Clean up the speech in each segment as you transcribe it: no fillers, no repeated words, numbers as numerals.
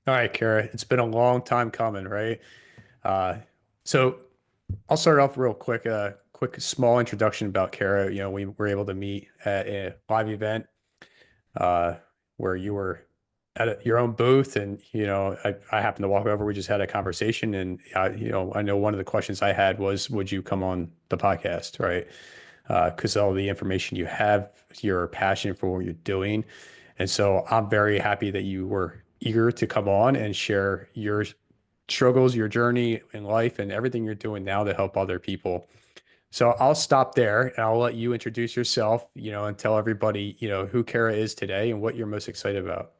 All right, Kara, it's been a long time coming, right? Uh, so I'll start off real quick, quick small introduction about Kara. We were able to meet at a live event uh, where you were at your own booth, and I happened to walk over. We just had a conversation, and I know one of the questions I had was, would you come on the podcast, right? Because all the information you have, your passion for what you're doing. And so I'm very happy that you were eager to come on and share your struggles, your journey in life, and everything you're doing now to help other people. So I'll stop there and I'll let you introduce yourself, and tell everybody, who Kara is today and what you're most excited about.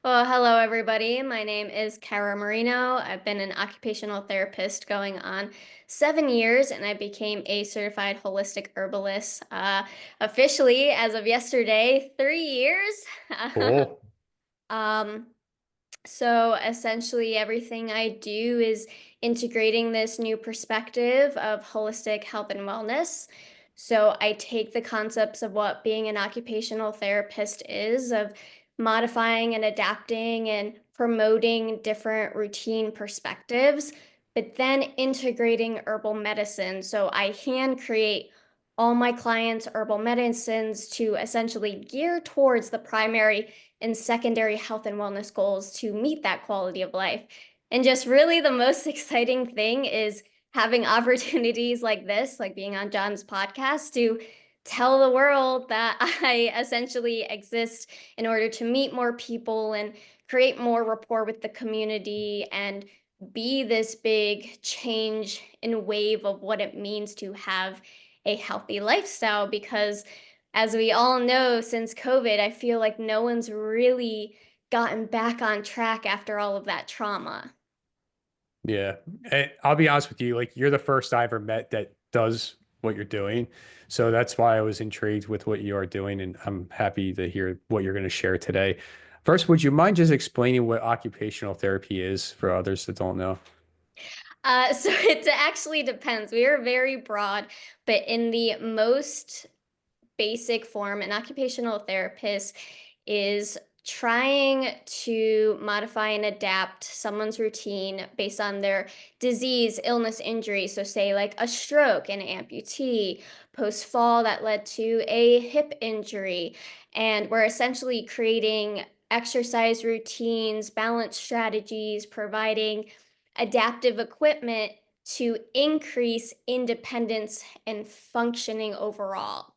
Well, hello everybody. My name is Cara Marino. I've been an occupational therapist going on 7 years, and I became a certified holistic herbalist officially as of yesterday, 3 years. Cool. Um, so essentially, everything I do is integrating this new perspective of holistic health and wellness. So I take the concepts of what being an occupational therapist is, of modifying and adapting and promoting different routine perspectives, but then integrating herbal medicine. So I hand create all my clients' herbal medicines to essentially gear towards the primary and secondary health and wellness goals to meet that quality of life. And just really the most exciting thing is having opportunities like this, like being on John's podcast, to tell the world that I essentially exist in order to meet more people and create more rapport with the community and be this big change and wave of what it means to have a healthy lifestyle. Because as we all know, since COVID, I feel like no one's really gotten back on track after all of that trauma. Yeah. And I'll be honest with you, like you're the first I ever met that does what you're doing. So that's why I was intrigued with what you are doing, and I'm happy to hear what you're going to share today. First, would you mind just explaining what occupational therapy is for others that don't know? So it actually depends. We are very broad, but in the most basic form, an occupational therapist is trying to modify and adapt someone's routine based on their disease, illness, injury. So, say like a stroke, an amputee, post fall that led to a hip injury. And we're essentially creating exercise routines, balance strategies, providing adaptive equipment to increase independence and functioning overall.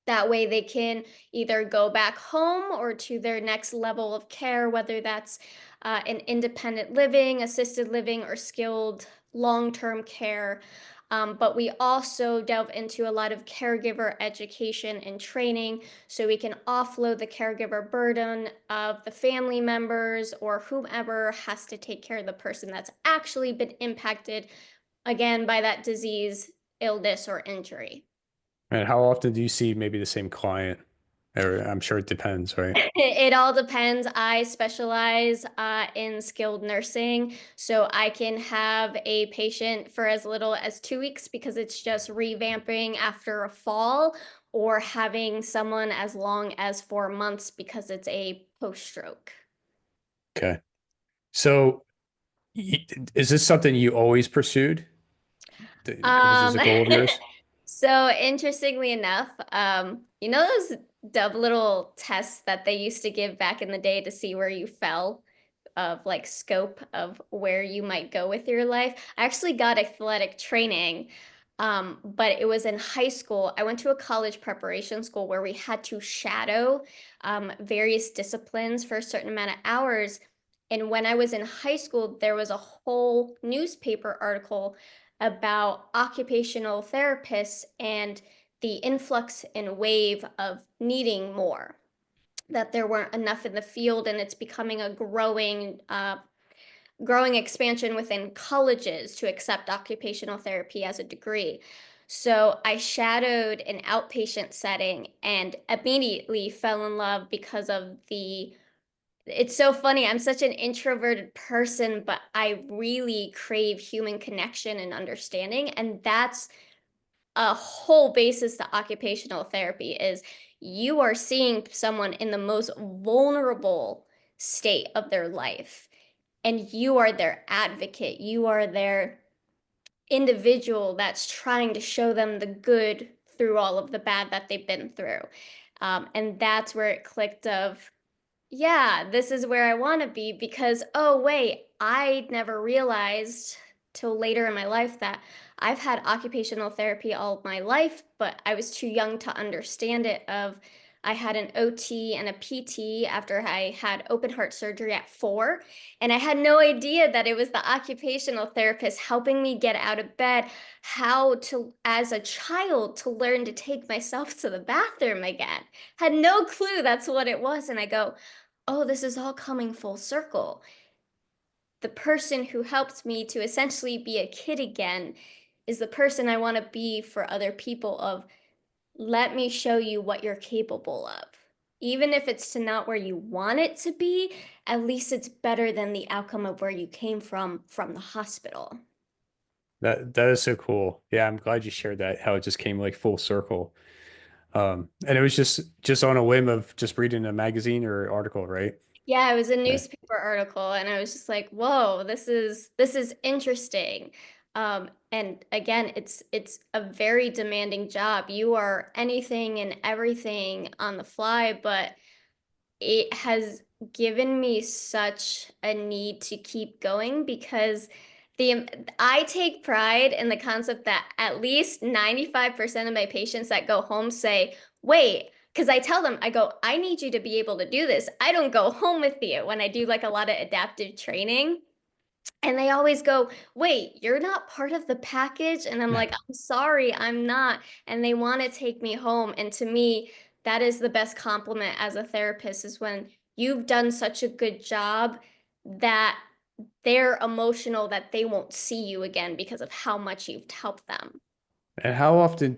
That way they can either go back home or to their next level of care, whether that's an independent living, assisted living, or skilled long-term care. But we also delve into a lot of caregiver education and training so we can offload the caregiver burden of the family members or whomever has to take care of the person that's actually been impacted again by that disease, illness, or injury. And how often do you see maybe the same client? Or I'm sure it depends, right? It all depends. I specialize in skilled nursing, so I can have a patient for as little as 2 weeks because it's just revamping after a fall, or having someone as long as 4 months because it's a post-stroke. Okay. So is this something you always pursued? Was this Um, a goal of yours? so interestingly enough, you know those dub little tests that they used to give back in the day to see where you fell? Of like scope of where you might go with your life. I actually got athletic training, but it was in high school. I went to a college preparation school where we had to shadow various disciplines for a certain amount of hours. And when I was in high school, there was a whole newspaper article about occupational therapists and the influx and wave of needing more, that there weren't enough in the field, and it's becoming a growing expansion within colleges to accept occupational therapy as a degree. So I shadowed an outpatient setting and immediately fell in love because of the it's so funny. I'm such an introverted person, but I really crave human connection and understanding. And that's a whole basis to occupational therapy is you are seeing someone in the most vulnerable state of their life. And you are their advocate. You are their individual that's trying to show them the good through all of the bad that they've been through. And that's where it clicked of, yeah, this is where I want to be because, oh, wait, I never realized till later in my life that I've had occupational therapy all of my life, but I was too young to understand it. I had an OT and a PT after I had open heart surgery at 4, and I had no idea that it was the occupational therapist helping me get out of bed, how to, as a child, to learn to take myself to the bathroom again. Had no clue that's what it was. And I go, oh, this is all coming full circle. The person who helped me to essentially be a kid again is the person I want to be for other people of let me show you what you're capable of. Even if it's to not where you want it to be, at least it's better than the outcome of where you came from the hospital. That is so cool. Yeah, I'm glad you shared that, how it just came like full circle. And it was just on a whim of just reading a magazine or article, right? Yeah, it was a Yeah. newspaper article, and I was just like, "Whoa, this is interesting." And again, it's a very demanding job. You are anything and everything on the fly, but it has given me such a need to keep going because the I take pride in the concept that at least 95% of my patients that go home say, "Wait," because I tell them, I go, "I need you to be able to do this. I don't go home with you." When I do like a lot of adaptive training, and they always go, "Wait, you're not part of the package?" And I'm like, "I'm sorry, I'm not." And they want to take me home. And to me, that is the best compliment as a therapist is when you've done such a good job that they're emotional that they won't see you again because of how much you've helped them. And how often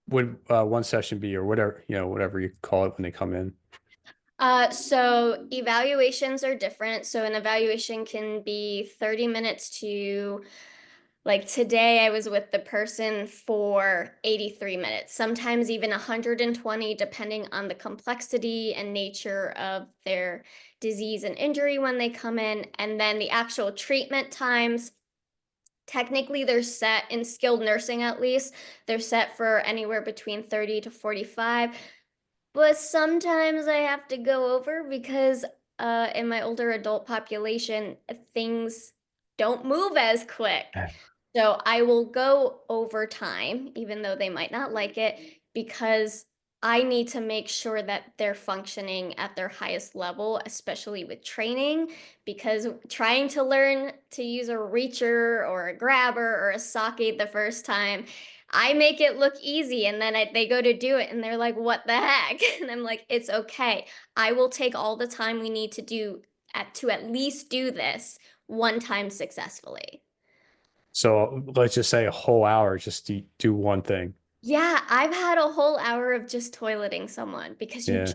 would one session be, or whatever, whatever you call it when they come in? So evaluations are different. So an evaluation can be 30 minutes to like today, I was with the person for 83 minutes, sometimes even 120, depending on the complexity and nature of their disease and injury when they come in. And then the actual treatment times, technically, they're set in skilled nursing at least, they're set for anywhere between 30 to 45. But sometimes I have to go over because in my older adult population, things don't move as quick. So I will go over time, even though they might not like it, because I need to make sure that they're functioning at their highest level, especially with training, because trying to learn to use a reacher or a grabber or a socket the first time, I make it look easy and then they go to do it and they're like, what the heck? And I'm like, it's okay. I will take all the time we need to do to at least do this one time successfully. So let's just say a whole hour just to do one thing. Yeah, I've had a whole hour of just toileting someone because Yeah.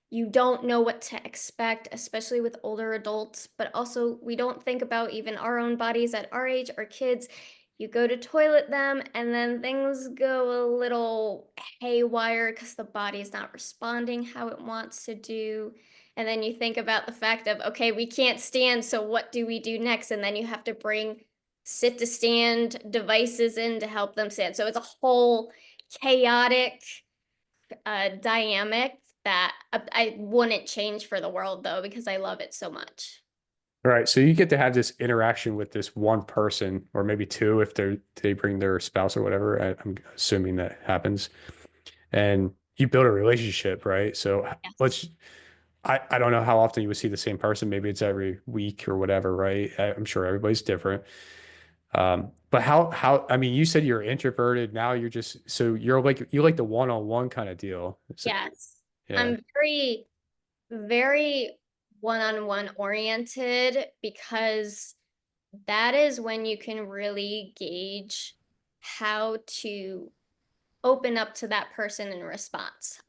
you don't know what to expect, especially with older adults, but also we don't think about even our own bodies at our age or kids. You go to toilet them and then things go a little haywire because the body's not responding how it wants to do. And then you think about the fact of, okay, we can't stand, so what do we do next? And then you have to bring sit to stand devices in to help them stand. So it's a whole chaotic dynamic that I wouldn't change for the world though, because I love it so much. All right. So you get to have this interaction with this one person, or maybe two if they bring their spouse or whatever. I'm assuming that happens, and you build a relationship, right? So Yes. let's. I don't know how often you would see the same person. Maybe it's every week or whatever, right? I'm sure everybody's different. But I mean, you said you're introverted. Now you're just so you're like you like the one-on-one kind of deal. Yes. Yeah. I'm very, very one-on-one oriented because that is when you can really gauge how to open up to that person in response.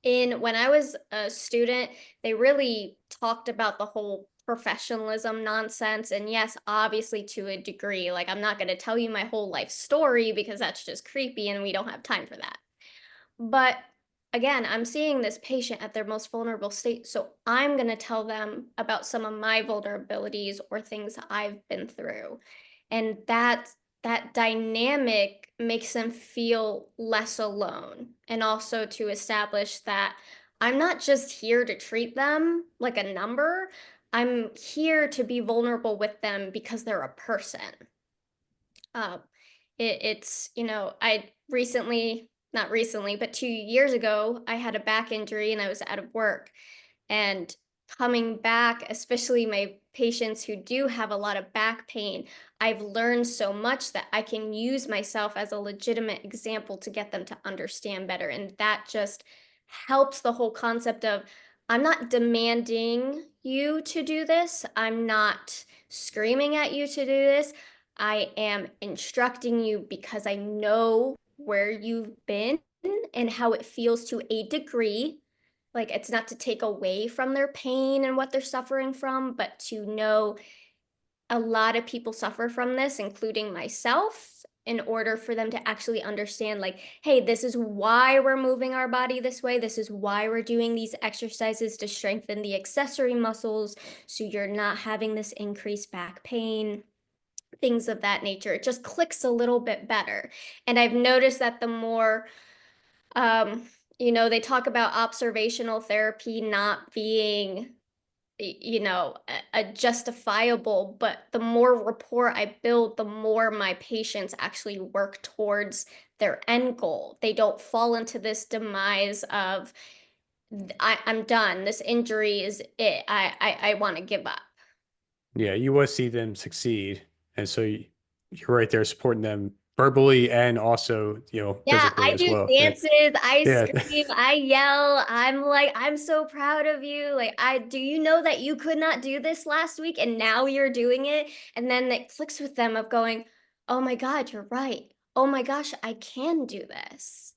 In when I was a student, they really talked about the whole professionalism nonsense. And yes, obviously to a degree, like I'm not going to tell you my whole life story because that's just creepy and we don't have time for that. But again, I'm seeing this patient at their most vulnerable state. So I'm going to tell them about some of my vulnerabilities or things I've been through. And that dynamic makes them feel less alone. And also to establish that I'm not just here to treat them like a number. I'm here to be vulnerable with them because they're a person. Uh, it's, I recently, not recently, but 2 years ago, I had a back injury and I was out of work. And coming back, especially my patients who do have a lot of back pain, I've learned so much that I can use myself as a legitimate example to get them to understand better. And that just helps the whole concept of I'm not demanding you to do this, I'm not screaming at you to do this. I am instructing you because I know where you've been and how it feels to a degree. Like it's not to take away from their pain and what they're suffering from, but to know a lot of people suffer from this, including myself, in order for them to actually understand, like, hey, this is why we're moving our body this way. This is why we're doing these exercises to strengthen the accessory muscles so you're not having this increased back pain, things of that nature. It just clicks a little bit better. And I've noticed that the more, um, they talk about observational therapy not being, a justifiable, but the more rapport I build, the more my patients actually work towards their end goal. They don't fall into this demise of, I'm done. This injury is it. I want to give up. Yeah, you want to see them succeed. And so you're right there supporting them verbally and also, Yeah, physically I as do well. Yeah. dances, I Yeah. scream, I yell. I'm like, I'm so proud of you. Like, do you know that you could not do this last week and now you're doing it? And then it clicks with them of going, oh my God, you're right. Oh my gosh, I can do this.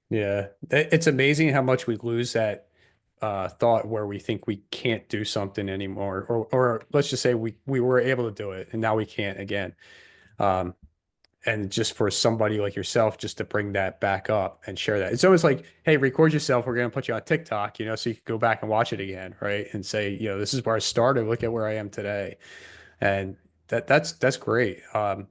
Yeah. It's amazing how much we lose that thought where we think we can't do something anymore, or let's just say we were able to do it and now we can't again. Um, and just for somebody like yourself, just to bring that back up and share that. It's always like, hey, record yourself. We're going to put you on TikTok, so you can go back and watch it again, right? And say, this is where I started. Look at where I am today. And that's great. So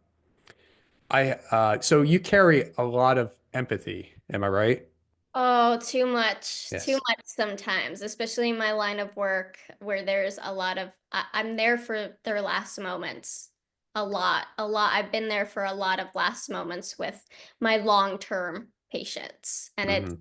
you carry a lot of empathy, am I right? Oh, too Yes. much sometimes, especially in my line of work where there's a lot of, I'm there for their last moments. A lot. I've been there for a lot of last moments with my long-term patients. And Hmm.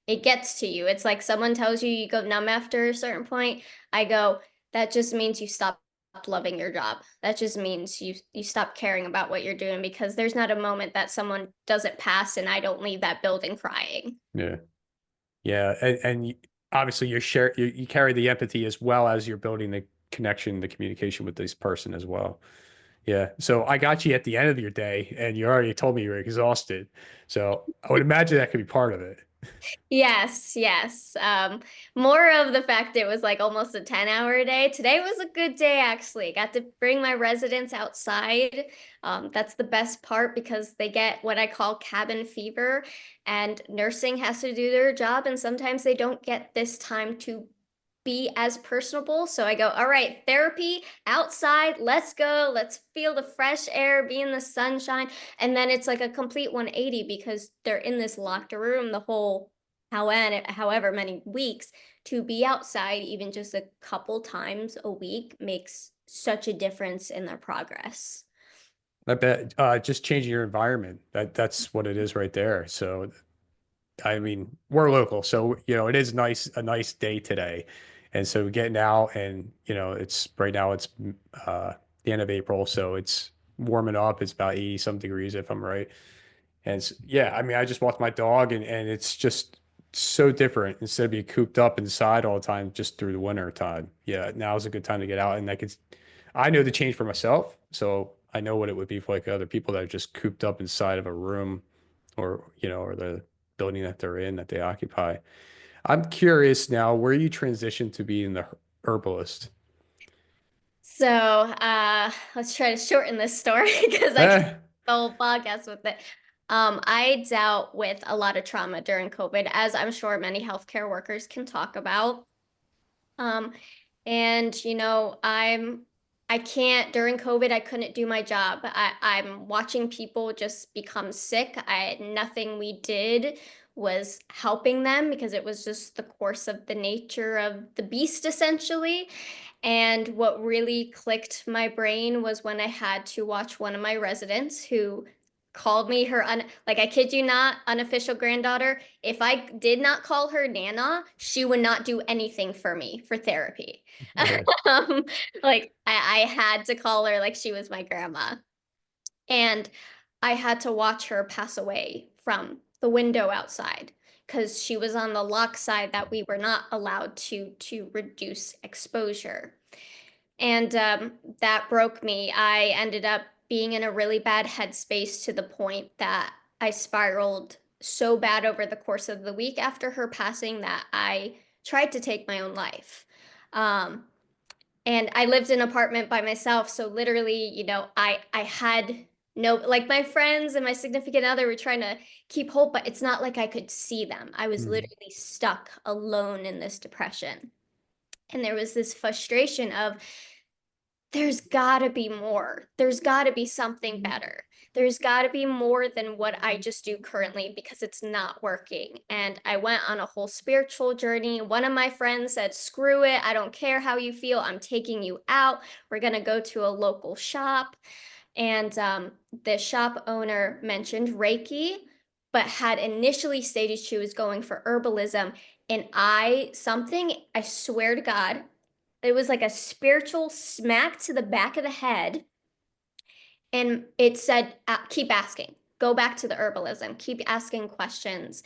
it gets to you. It's like someone tells you you go numb after a certain point. I go, that just means you stop loving your job. That just means you stop caring about what you're doing because there's not a moment that someone doesn't pass and I don't leave that building crying. Yeah. Yeah. Obviously you carry the empathy as well as you're building the connection, the communication with this person as well. Yeah. So I got you at the end of your day and you already told me you were exhausted. So I would imagine that could be part of it. Yes, yes. More of the fact it was like almost a 10-hour day. Today was a good day, actually. Got to bring my residents outside. That's the best part because they get what I call cabin fever, and nursing has to do their job, and sometimes they don't get this time to be as personable. So I go, all right, therapy outside, let's go, let's feel the fresh air, be in the sunshine. And then it's like a complete 180 because they're in this locked room the whole however many weeks. To be outside even just a couple times a week makes such a difference in their progress. I bet just changing your environment, that's what it is right there. So I mean, we're local, so it is a nice day today. And so getting out and it's right now it's uh the end of April, so it's warming up. It's about 80 some degrees if I'm right. And yeah, I mean, I just walked my dog and it's just so different instead of being cooped up inside all the time just through the winter time. Yeah, now is a good time to get out. And I know the change for myself. So I know what it would be for like other people that are just cooped up inside of a room or the building that they're in that they occupy. I'm curious now where you transition to being the herbalist. So let's try to shorten this story because I could Eh, go whole podcast with it. I dealt with a lot of trauma during COVID, as I'm sure many healthcare workers can talk about. Um, and I can't during COVID, I couldn't do my job. I'm watching people just become sick. Nothing we did was helping them because it was just the course of the nature of the beast, essentially. And what really clicked my brain was when I had to watch one of my residents who called me her like I kid you not, unofficial granddaughter. If I did not call her Nana, she would not do anything for me for therapy. Really? um, like I had to call her like she was my grandma. And I had to watch her pass away from the window outside because she was on the lock side that we were not allowed to reduce exposure. And that broke me. I ended up being in a really bad headspace to the point that I spiraled so bad over the course of the week after her passing that I tried to take my own life. Um, and I lived in an apartment by myself, so literally, I had no, like my friends and my significant other were trying to keep hope, but it's not like I could see them. I was Hmm. literally stuck alone in this depression. And there was this frustration of there's got to be more. There's got to be something better. There's got to be more than what I just do currently because it's not working. And I went on a whole spiritual journey. One of my friends said, screw it. I don't care how you feel. I'm taking you out. We're going to go to a local shop. And the shop owner mentioned Reiki, but had initially stated she was going for herbalism. And I swear to God, it was like a spiritual smack to the back of the head. And it said, keep asking, go back to the herbalism, keep asking questions.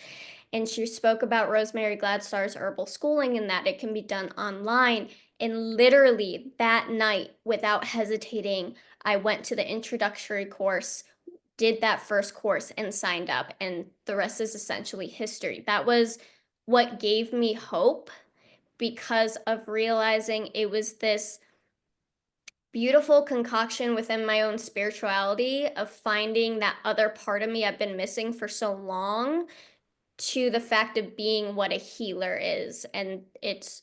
And she spoke about Rosemary Gladstar's herbal schooling and that it can be done online. And literally that night, without hesitating, I went to the introductory course, did that first course, and signed up. And the rest is essentially history. That was what gave me hope because of realizing it was this beautiful concoction within my own spirituality of finding that other part of me I've been missing for so long to the fact of being what a healer is. And it's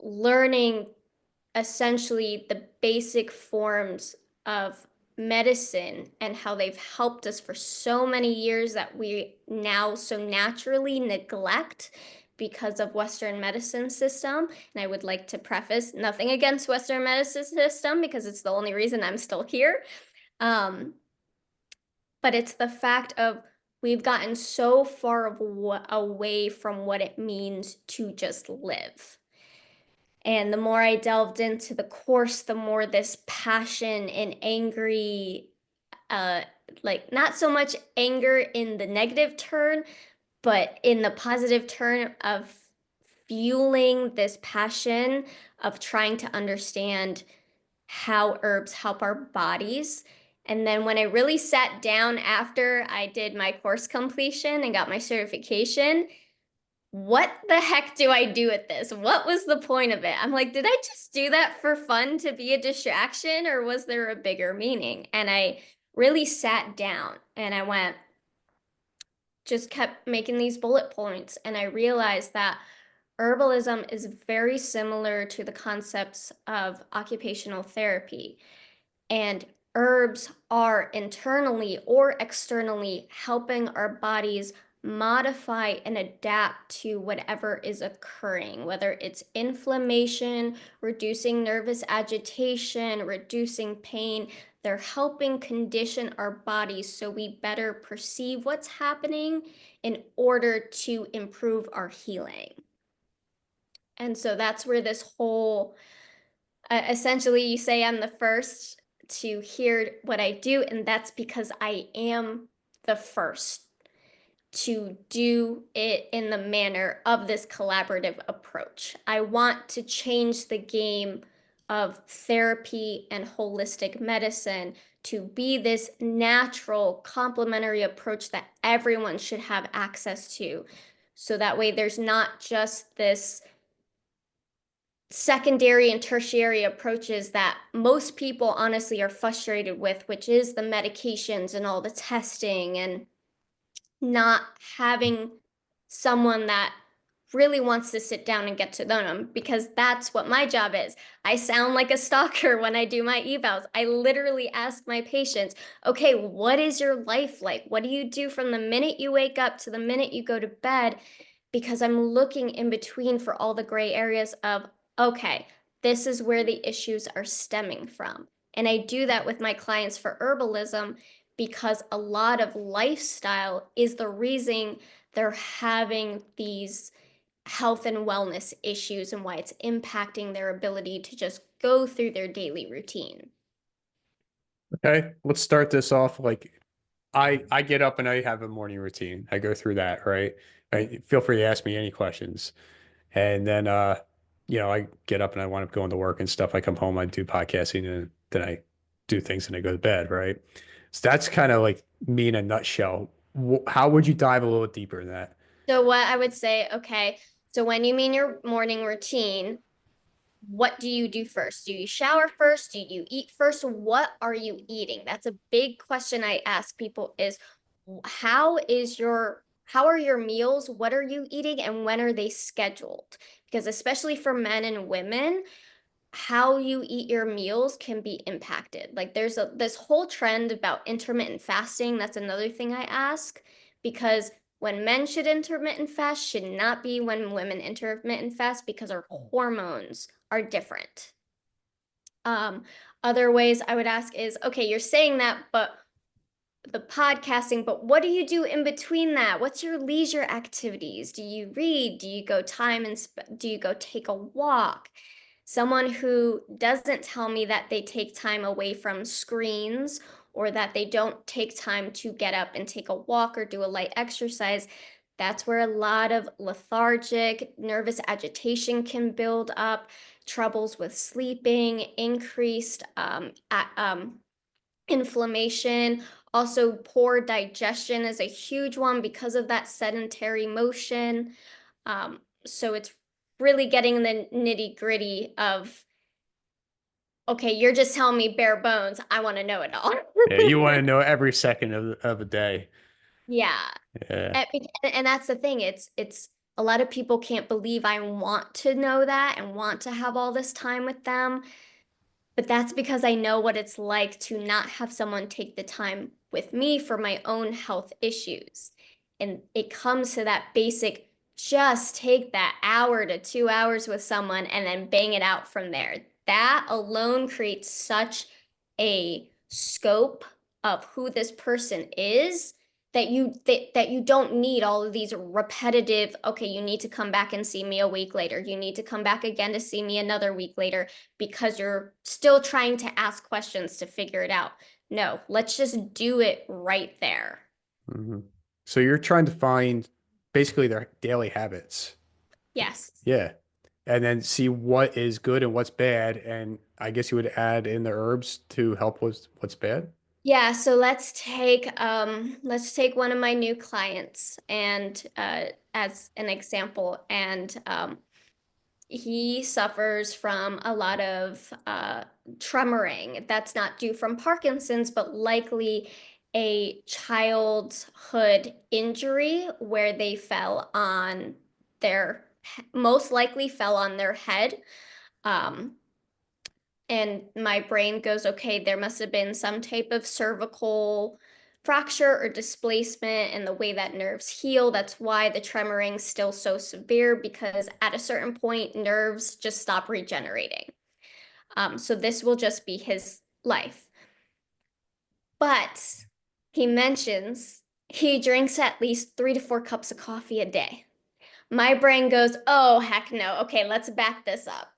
learning essentially the basic forms of medicine and how they've helped us for so many years that we now so naturally neglect because of Western medicine system. And I would like to preface nothing against Western medicine system because it's the only reason I'm still here. Um, but it's the fact of we've gotten so far away from what it means to just live. And the more I delved into the course, the more this passion and angry, uh, like not so much anger in the negative turn, but in the positive turn of fueling this passion of trying to understand how herbs help our bodies. And then when I really sat down after I did my course completion and got my certification, what the heck do I do with this? What was the point of it? I'm like, did I just do that for fun to be a distraction or was there a bigger meaning? And I really sat down and I went, just kept making these bullet points. And I realized that herbalism is very similar to the concepts of occupational therapy. And herbs are internally or externally helping our bodies modify and adapt to whatever is occurring, whether it's inflammation, reducing nervous agitation, reducing pain. They're helping condition our bodies so we better perceive what's happening in order to improve our healing. And so that's where this whole essentially you say I'm the first to hear what I do, and that's because I am the first to do it in the manner of this collaborative approach. I want to change the game of therapy and holistic medicine to be this natural complementary approach that everyone should have access to. So that way there's not just this secondary and tertiary approaches that most people honestly are frustrated with, which is the medications and all the testing. And not having someone that really wants to sit down and get to know them, because that's what my job is. I sound like a stalker when I do my evals. I literally ask my patients, okay, what is your life like? What do you do from the minute you wake up to the minute you go to bed? Because I'm looking in between for all the gray areas of, okay, this is where the issues are stemming from. And I do that with my clients for herbalism because a lot of lifestyle is the reason they're having these health and wellness issues and why it's impacting their ability to just go through their daily routine. Okay, let's start this off. Like I get up and I have a morning routine. I go through that, right? Feel free to ask me any questions. And then I get up and I wind up going to work and stuff. I come home, I do podcasting, and then I do things and I go to bed, right? So that's kind of like me in a nutshell. How would you dive a little deeper in that? So what I would say, okay, so when you mean your morning routine, what do you do first? Do you shower first? Do you eat first? What are you eating? That's a big question I ask people is how are your meals? What are you eating and when are they scheduled? Because especially for men and women, how you eat your meals can be impacted. Like there's this whole trend about intermittent fasting. That's another thing I ask because when men should intermittent fast should not be when women intermittent fast because our hormones are different. Um, Other ways I would ask is, okay, you're saying that, but the podcasting, but what do you do in between that? What's your leisure activities? Do you read? Do you go time and do you go take a walk? Someone who doesn't tell me that they take time away from screens or that they don't take time to get up and take a walk or do a light exercise, that's where a lot of lethargic, nervous agitation can build up, troubles with sleeping, increased inflammation. Also, poor digestion is a huge one because of that sedentary motion. So it's really getting the nitty gritty of, okay, you're just telling me bare bones. I want to know it all. Yeah, you want to know every second of a day. Yeah. Yeah. And that's the thing. It's a lot of people can't believe I want to know that and want to have all this time with them. But that's because I know what it's like to not have someone take the time with me for my own health issues. And it comes to that basic, just take that hour to 2 hours with someone and then bang it out from there. That alone creates such a scope of who this person is that you don't need all of these repetitive, okay, you need to come back and see me a week later. You need to come back again to see me another week later because you're still trying to ask questions to figure it out. No, let's just do it right there. hmm So you're trying to find basically their daily habits. Yes. Yeah. And then see what is good and what's bad. And I guess you would add in the herbs to help with what's bad. Yeah, so let's take one of my new clients and as an example and he suffers from a lot of tremoring. That's not due from Parkinson's, but likely a childhood injury where they fell on their, most likely fell on their head. Um, and my brain goes, okay, there must have been some type of cervical fracture or displacement in the way that nerves heal. That's why the tremoring's still so severe because at a certain point, nerves just stop regenerating. So this will just be his life. But he mentions he drinks at least 3 to 4 cups of coffee a day. My brain goes, oh, heck no. Okay, let's back this up.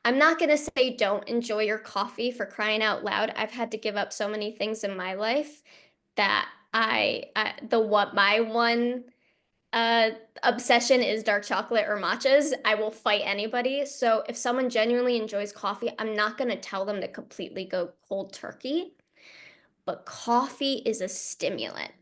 I'm not going to say don't enjoy your coffee for crying out loud. I've had to give up so many things in my life that what my one uh, obsession is dark chocolate or matchas. I will fight anybody. So if someone genuinely enjoys coffee, I'm not going to tell them to completely go cold turkey. But coffee is a stimulant.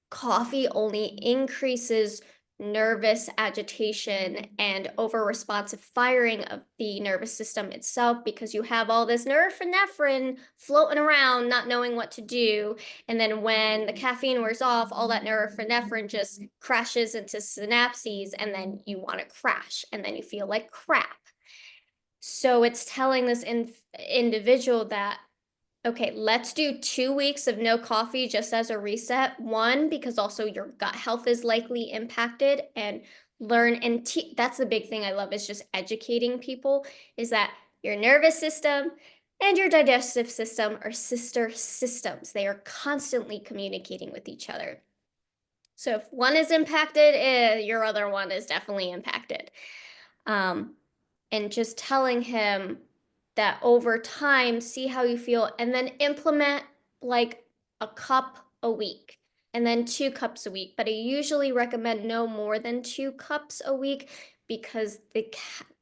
Coffee only increases nervous agitation and over responsive firing of the nervous system itself because you have all this norepinephrine floating around not knowing what to do, and then when the caffeine wears off, all that norepinephrine just crashes into synapses, and then you want to crash and then you feel like crap. So it's telling this individual that, okay, let's do 2 weeks of no coffee just as a reset. One, because also your gut health is likely impacted, and learn and that's the big thing I love is just educating people is that your nervous system and your digestive system are sister systems. They are constantly communicating with each other. So if one is impacted, your other one is definitely impacted. Um, and just telling him that over time, see how you feel, and then implement like a cup a week and then 2 cups a week. But I usually recommend no more than 2 cups a week because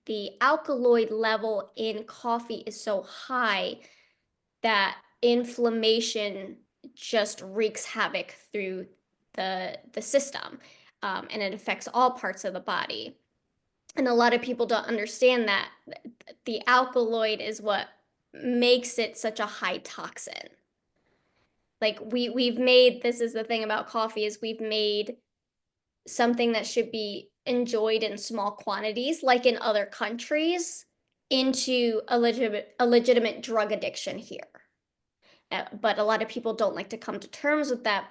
the alkaloid level in coffee is so high that inflammation just wreaks havoc through the system, and it affects all parts of the body. And a lot of people don't understand that the alkaloid is what makes it such a high toxin. Like we've made, this is the thing about coffee, is we've made something that should be enjoyed in small quantities, like in other countries, into a legitimate drug addiction here. But a lot of people don't like to come to terms with that,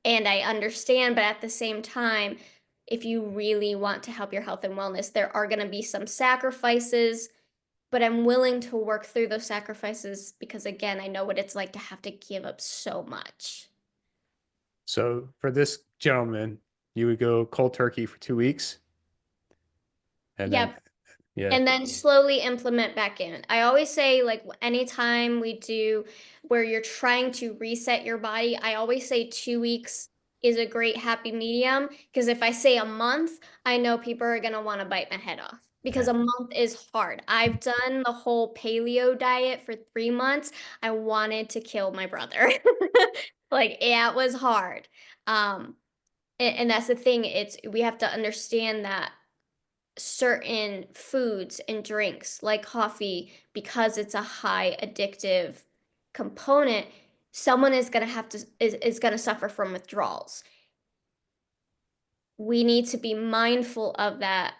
and I understand, but at the same time, if you really want to help your health and wellness, there are going to be some sacrifices, but I'm willing to work through those sacrifices because, again, I know what it's like to have to give up so much. So for this gentleman, you would go cold turkey for 2 weeks, and then Yep. yeah, And then slowly implement back in. I always say, like, anytime we do where you're trying to reset your body, I always say 2 weeks is a great happy medium. Because if I say a month, I know people are going to want to bite my head off because yeah. a month is hard. I've done the whole paleo diet for 3 months. I wanted to kill my brother. Like, yeah, it was hard. And that's the thing. We have to understand that certain foods and drinks like coffee, because it's a high addictive component, someone is going to have to is going to suffer from withdrawals. We need to be mindful of that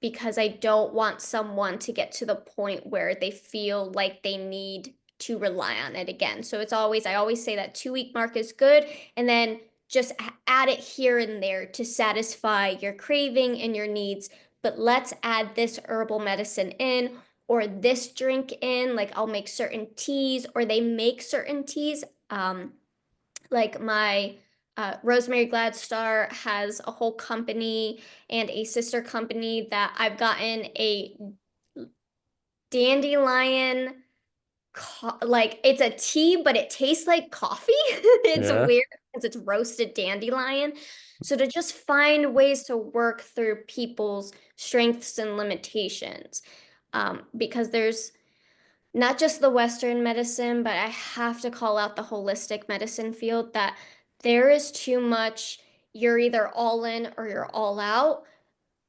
because I don't want someone to get to the point where they feel like they need to rely on it again. So I always say that 2 week mark is good, and then just add it here and there to satisfy your craving and your needs. But let's add this herbal medicine in or this drink in. Like I'll make certain teas, or they make certain teas. Like my Rosemary Gladstar has a whole company and a sister company that I've gotten a dandelion, like it's a tea, but it tastes like coffee. It's Yeah. weird because it's roasted dandelion. So to just find ways to work through people's strengths and limitations, because there's not just the Western medicine, but I have to call out the holistic medicine field that there is too much, you're either all in or you're all out.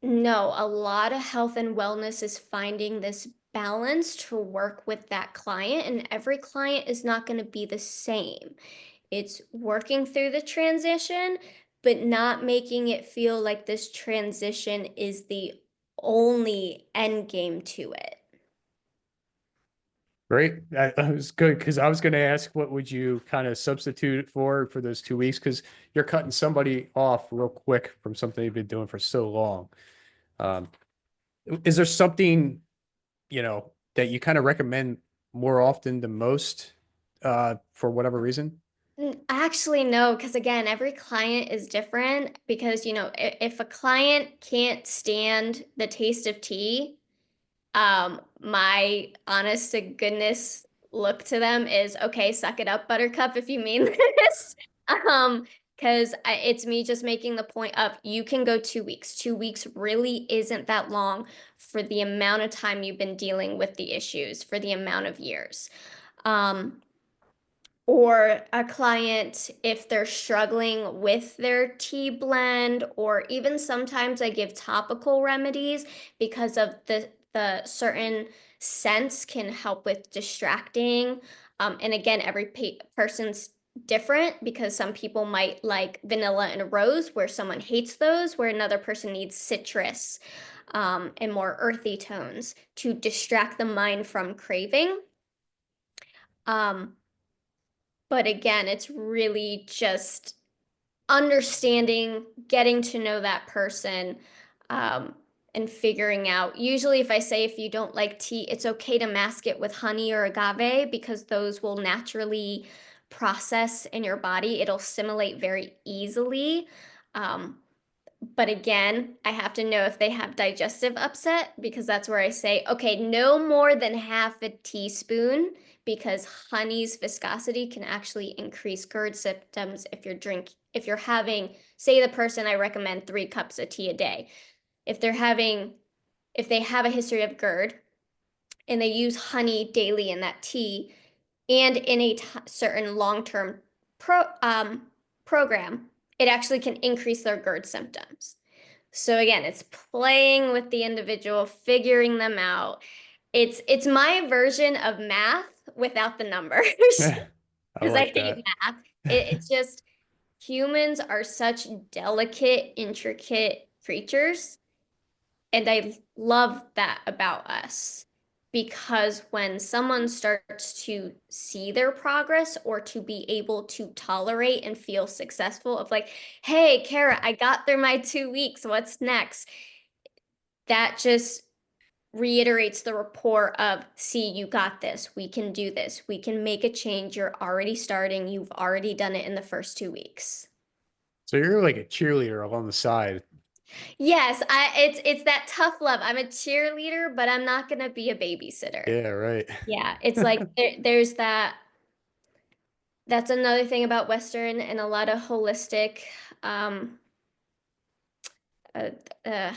No, a lot of health and wellness is finding this balance to work with that client, and every client is not going to be the same. It's working through the transition, but not making it feel like this transition is the only end game to it. Great. That was good because I was going to ask what would you kind of substitute it for those 2 weeks because you're cutting somebody off real quick from something they've been doing for so long. Um, is there something, that you kind of recommend more often than most for whatever reason? Actually, no, because again, every client is different because, if a client can't stand the taste of tea, my honest to goodness look to them is, okay, suck it up, Buttercup, if you mean this. Um, because it's me just making the point of you can go 2 weeks. 2 weeks really isn't that long for the amount of time you've been dealing with the issues, for the amount of years. Um, or a client if they're struggling with their tea blend, or even sometimes I give topical remedies because of the certain scents can help with distracting. And again, every person's different because some people might like vanilla and rose, where someone hates those, where another person needs citrus, and more earthy tones to distract the mind from craving. Um, but again, it's really just understanding, getting to know that person, um, and figuring out. Usually, if I say if you don't like tea, it's okay to mask it with honey or agave because those will naturally process in your body. It'll assimilate very easily. Um, but again, I have to know if they have digestive upset because that's where I say, okay, no more than half a teaspoon because honey's viscosity can actually increase GERD symptoms if you're having, say the person I recommend 3 cups of tea a day. If they're having, if they have a history of GERD and they use honey daily in that tea and in a certain long-term program, it actually can increase their GERD symptoms. So again, it's playing with the individual, figuring them out. It's my version of math without the numbers I because I like hate that. math. It's just humans are such delicate, intricate creatures, and I love that about us because when someone starts to see their progress or to be able to tolerate and feel successful of like, hey, Cara, I got through my 2 weeks. What's next? That just reiterates the rapport of, see, you got this. We can do this. We can make a change. You're already starting. You've already done it in the first 2 weeks. So you're like a cheerleader along the side. Yes, it's that tough love. I'm a cheerleader, but I'm not gonna be a babysitter. Yeah, right. Yeah, it's like there's that. That's another thing about Western and a lot of holistic, um, uh, uh,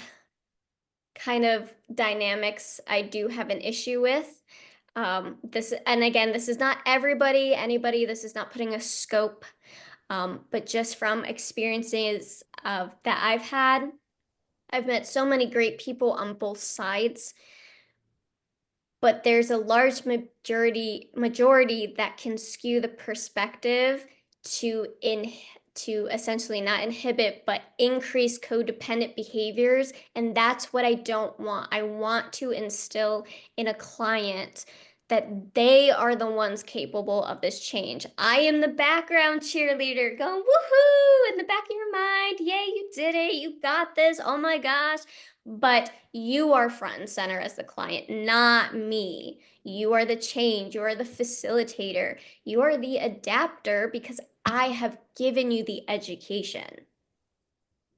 kind of dynamics I do have an issue with. This, and again, this is not everybody, anybody, this is not putting a scope, but just from experiences of that I've had, I've met so many great people on both sides, but there's a large majority that can skew the perspective to to essentially not inhibit but increase codependent behaviors, and that's what I don't want. I want to instill in a client that they are the ones capable of this change. I am the background cheerleader going woohoo in the back of your mind. Yay, you did it. You got this. Oh my gosh. But you are front and center as the client, not me. You are the change. You are the facilitator. You are the adapter because I have given you the education.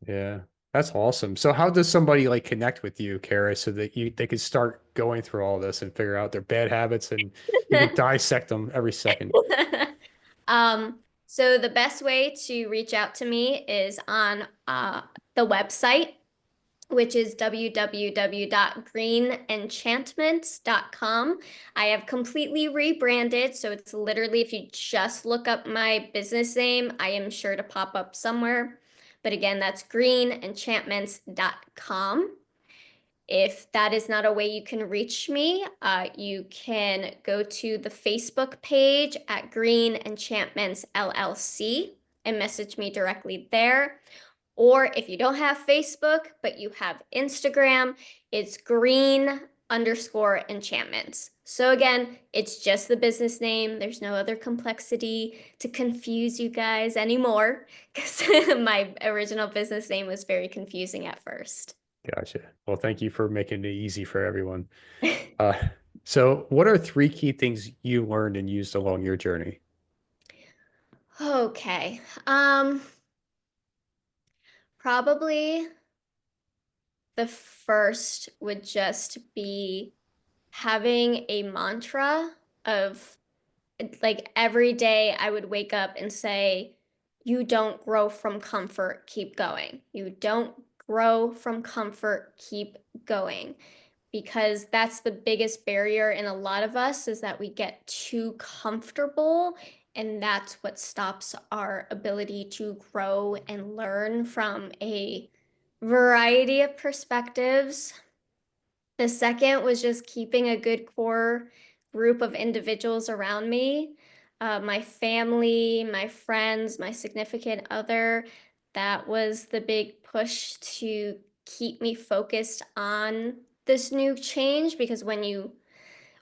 Yeah. That's awesome. So how does somebody like connect with you, Kara, so that they can start going through all this and figure out their bad habits and you can dissect them every second. So the best way to reach out to me is on the website, which is www.greenenchantments.com. I have completely rebranded, so it's literally if you just look up my business name, I am sure to pop up somewhere. But again, that's greenenchantments.com. If that is not a way you can reach me, you can go to the Facebook page at Green Enchantments LLC and message me directly there. Or if you don't have Facebook, but you have Instagram, it's green_enchantments. So again, it's just the business name. There's no other complexity to confuse you guys anymore because my original business name was very confusing at first. Gotcha. Well, thank you for making it easy for everyone. Uh, so what are 3 key things you learned and used along your journey? Okay. Probably the first would just be having a mantra of like every day I would wake up and say, you don't grow from comfort, keep going. You don't grow from comfort, keep going. Because that's the biggest barrier in a lot of us is that we get too comfortable And that's what stops our ability to grow and learn from a variety of perspectives. The second was just keeping a good core group of individuals around me, my family, my friends, my significant other. That was the big push to keep me focused on this new change because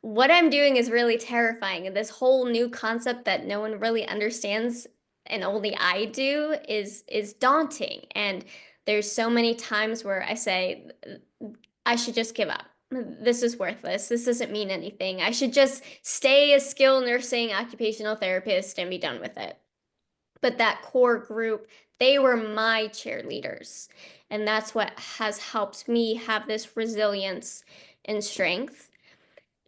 what I'm doing is really terrifying. And this whole new concept that no one really understands and only I do is daunting. And there's so many times where I say, I should just give up. This is worthless. This doesn't mean anything. I should just stay a skilled nursing occupational therapist and be done with it. But that core group, they were my cheerleaders. And that's what has helped me have this resilience and strength.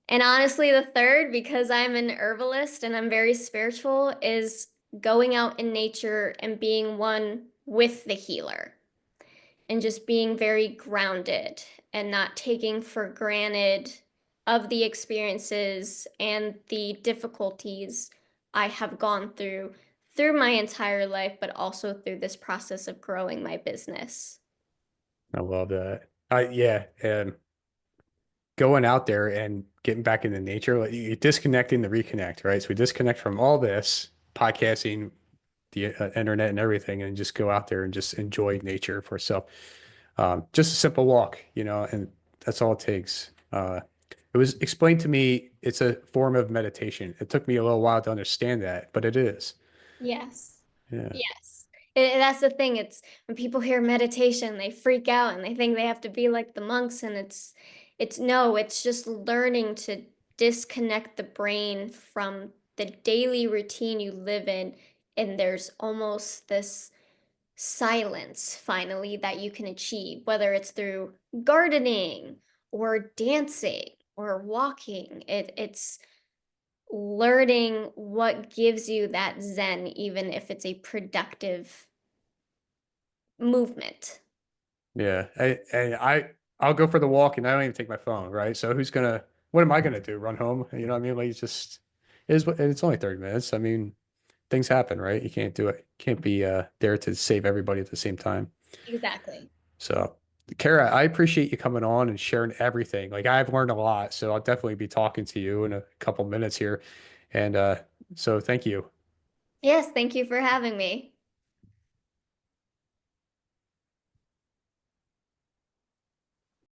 And honestly, the third, because I'm an herbalist and I'm very spiritual, is going out in nature and being one with the healer and just being very grounded and not taking for granted of the experiences and the difficulties I have gone through my entire life, but also through this process of growing my business. I love that. Yeah, going out there and getting back into nature, like you disconnecting the reconnect, right? So we disconnect from all this podcasting, the internet and everything, and just go out there and just enjoy nature for itself. Just a simple walk, and that's all it takes. It was explained to me it's a form of meditation. It took me a little while to understand that, but it is. Yes. Yeah. Yes. That's the thing. It's when people hear meditation, they freak out and they think they have to be like the monks. And it's no, it's just learning to disconnect the brain from the daily routine you live in. And there's almost this silence finally that you can achieve, whether it's through gardening or dancing or walking. It's learning what gives you that zen, even if it's a productive movement. Yeah. I'll go for the walk and I don't even take my phone, right? So what am I gonna do? Run home? You know what I mean? Like it's only 30 minutes. I mean, things happen, right? You can't do it. Can't be there to save everybody at the same time. Exactly. So, Kara, I appreciate you coming on and sharing everything. Like I've learned a lot, so I'll definitely be talking to you in a couple minutes here. And so thank you. Yes, thank you for having me.